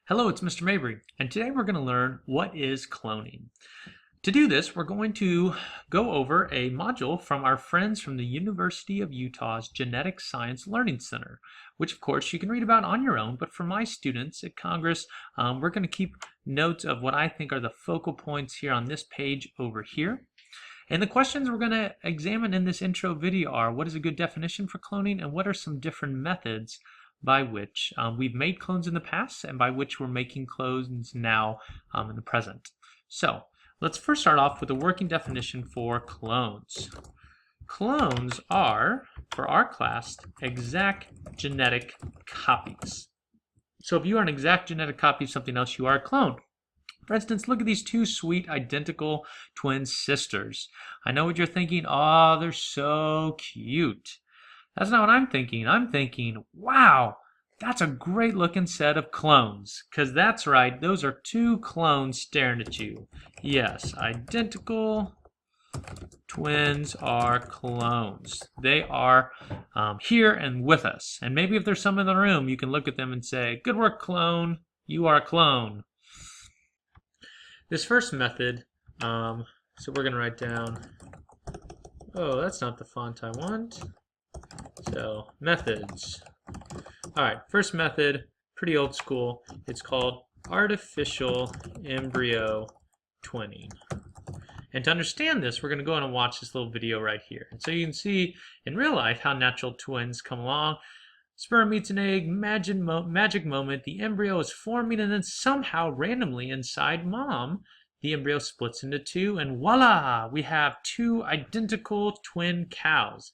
Hello, it's Mr. Mabry, and today we're going to learn what is cloning. To do this, we're going to go over a module from our friends from the University of Utah's Genetic Science Learning Center, which of course you can read about on your own, but for my students at Congress, we're going to keep notes of what I think are the focal points here on this page over here. And the questions we're going to examine in this intro video are: what is a good definition for cloning, and what are some different methods by which we've made clones in the past and by which we're making clones now in the present. So let's first start off with a working definition for clones. Clones are, for our class, exact genetic copies. So if you are an exact genetic copy of something else, you are a clone. For instance, look at these two sweet identical twin sisters. I know what you're thinking. Oh, they're so cute. That's not what I'm thinking. I'm thinking, wow, that's a great looking set of clones. Because that's right, those are two clones staring at you. Yes, identical twins are clones. They are here and with us. And maybe if there's some in the room, you can look at them and say, good work, clone. You are a clone. This first method, so we're going to write down, oh, that's not the font I want. So, methods. Alright, first method, pretty old school. It's called artificial embryo twinning. And to understand this, we're going to go on and watch this little video right here. And so you can see in real life how natural twins come along. Sperm meets an egg, magic moment, the embryo is forming, and then somehow randomly inside mom, the embryo splits into two, and voila! We have two identical twin cows.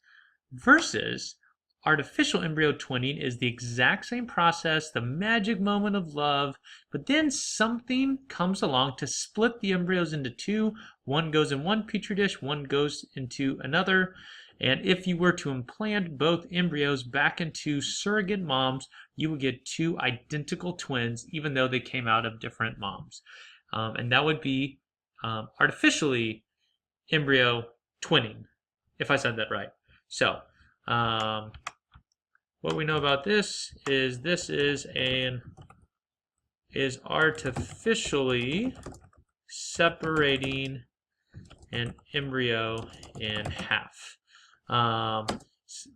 Versus artificial embryo twinning is the exact same process, the magic moment of love, but then something comes along to split the embryos into two. One goes in one petri dish, one goes into another. And if you were to implant both embryos back into surrogate moms, you would get two identical twins, even though they came out of different moms. And that would be artificially embryo twinning, if I said that right. So, what we know about this is artificially separating an embryo in half.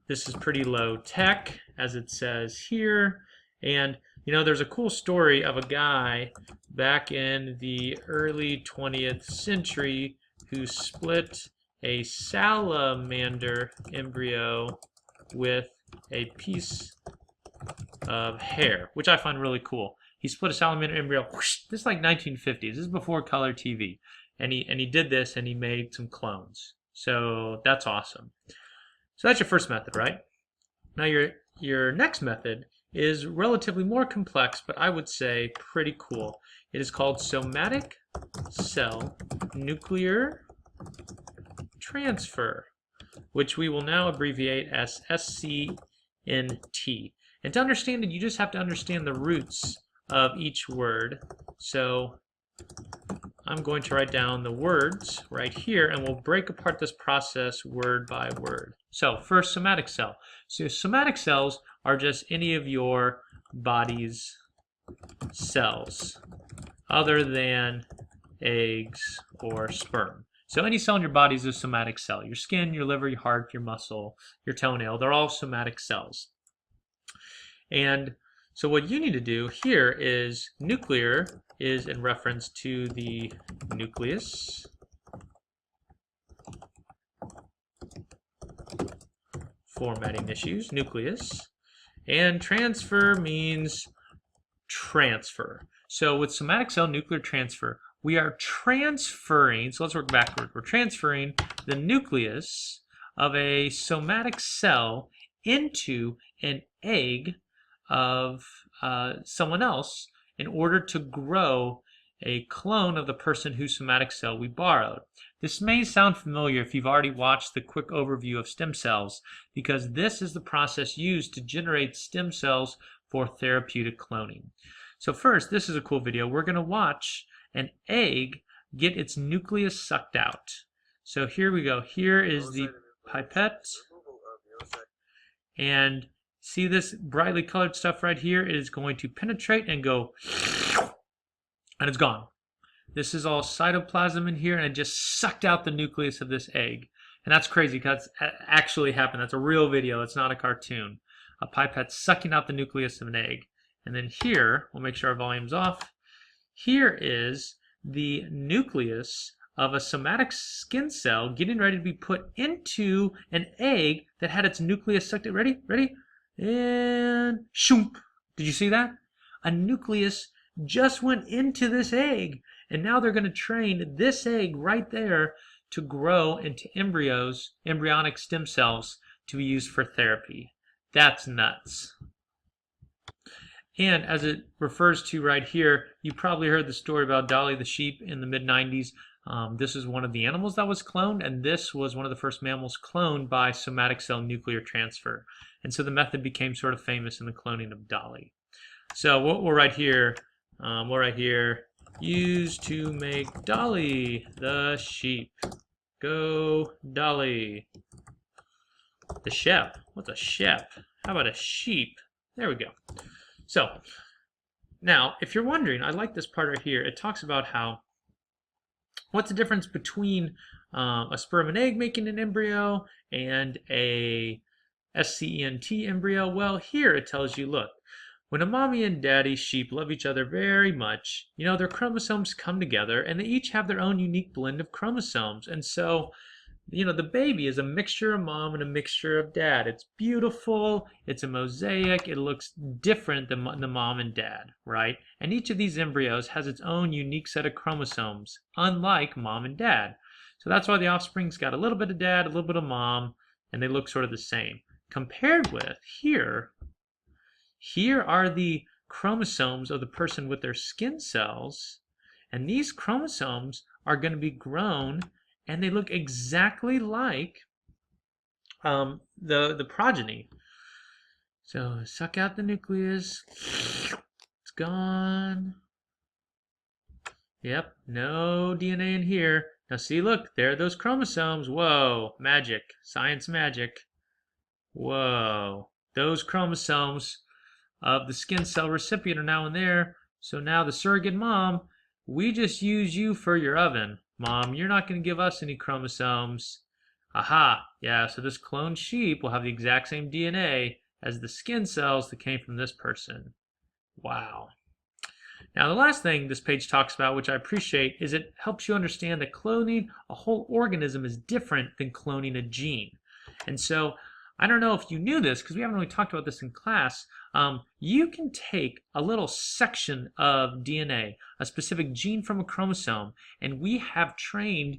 This is pretty low tech, as it says here, and you know, there's a cool story of a guy back in the early 20th century who split a salamander embryo with a piece of hair, which I find really cool. He split a salamander embryo. Whoosh, this is like 1950s. This is before color TV, and he did this, and he made some clones. So that's awesome. So that's your first method, right? Now your next method is relatively more complex, but I would say pretty cool. It is called somatic cell nuclear transfer, which we will now abbreviate as SCNT. And to understand it, you just have to understand the roots of each word. So I'm going to write down the words right here, and we'll break apart this process word by word. So first, somatic cell. So somatic cells are just any of your body's cells other than eggs or sperm. So any cell in your body is a somatic cell. Your skin, your liver, your heart, your muscle, your toenail, they're all somatic cells. And so what you need to do here is nuclear is in reference to the nucleus. Formatting issues, nucleus. And transfer means transfer. So with somatic cell nuclear transfer, we are transferring, so let's work backward. We're transferring the nucleus of a somatic cell into an egg of someone else in order to grow a clone of the person whose somatic cell we borrowed. This may sound familiar if you've already watched the quick overview of stem cells, because this is the process used to generate stem cells for therapeutic cloning. So first, this is a cool video. We're going to watch an egg get its nucleus sucked out. So here we go. Here is the pipette. And see this brightly colored stuff right here? It is going to penetrate and go and it's gone. This is all cytoplasm in here, and it just sucked out the nucleus of this egg. And that's crazy because that actually happened. That's a real video. It's not a cartoon. A pipette sucking out the nucleus of an egg. And then here, we'll make sure our volume's off. Here is the nucleus of a somatic skin cell getting ready to be put into an egg that had its nucleus sucked out. Ready? Ready? And shoomp. Did you see that? A nucleus just went into this egg. And now they're going to train this egg right there to grow into embryos, embryonic stem cells, to be used for therapy. That's nuts. And as it refers to right here, you probably heard the story about Dolly the sheep in the mid-90s. This is one of the animals that was cloned, and this was one of the first mammals cloned by somatic cell nuclear transfer. And so the method became sort of famous in the cloning of Dolly. So what we'll write here, used to make Dolly the sheep. Go Dolly. The shep. What's a shep? How about a sheep? There we go. So now, if you're wondering, I like this part right here. It talks about what's the difference between a sperm and egg making an embryo and a SCENT embryo. Well, here it tells you, look, when a mommy and daddy sheep love each other very much, you know, their chromosomes come together and they each have their own unique blend of chromosomes. And so, you know, the baby is a mixture of mom and a mixture of dad. It's beautiful. It's a mosaic. It looks different than the mom and dad, right? And each of these embryos has its own unique set of chromosomes, unlike mom and dad. So that's why the offspring's got a little bit of dad, a little bit of mom, and they look sort of the same. Compared with here are the chromosomes of the person with their skin cells, and these chromosomes are going to be grown, and they look exactly like the progeny. So suck out the nucleus. It's gone. Yep, no DNA in here. Now see, look, there are those chromosomes. Whoa, magic, science magic. Whoa, those chromosomes of the skin cell recipient are now in there. So now the surrogate mom, we just use you for your oven. Mom, you're not going to give us any chromosomes. Aha, yeah, so this cloned sheep will have the exact same DNA as the skin cells that came from this person. Wow. Now the last thing this page talks about, which I appreciate, is it helps you understand that cloning a whole organism is different than cloning a gene. And so I don't know if you knew this because we haven't really talked about this in class. You can take a little section of DNA, a specific gene from a chromosome, and we have trained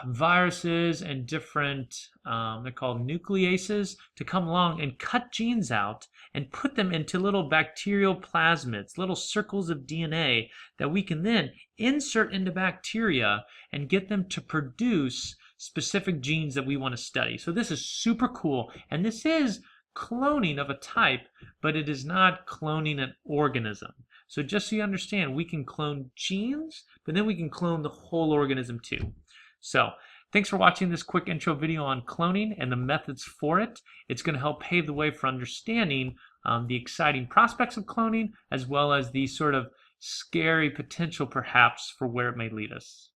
viruses and different, they're called nucleases, to come along and cut genes out and put them into little bacterial plasmids, little circles of DNA that we can then insert into bacteria and get them to produce specific genes that we want to study. So this is super cool, and this is cloning of a type, but it is not cloning an organism. So just so you understand, we can clone genes, but then we can clone the whole organism too. So thanks for watching this quick intro video on cloning and the methods for it. It's going to help pave the way for understanding the exciting prospects of cloning, as well as the sort of scary potential perhaps for where it may lead us.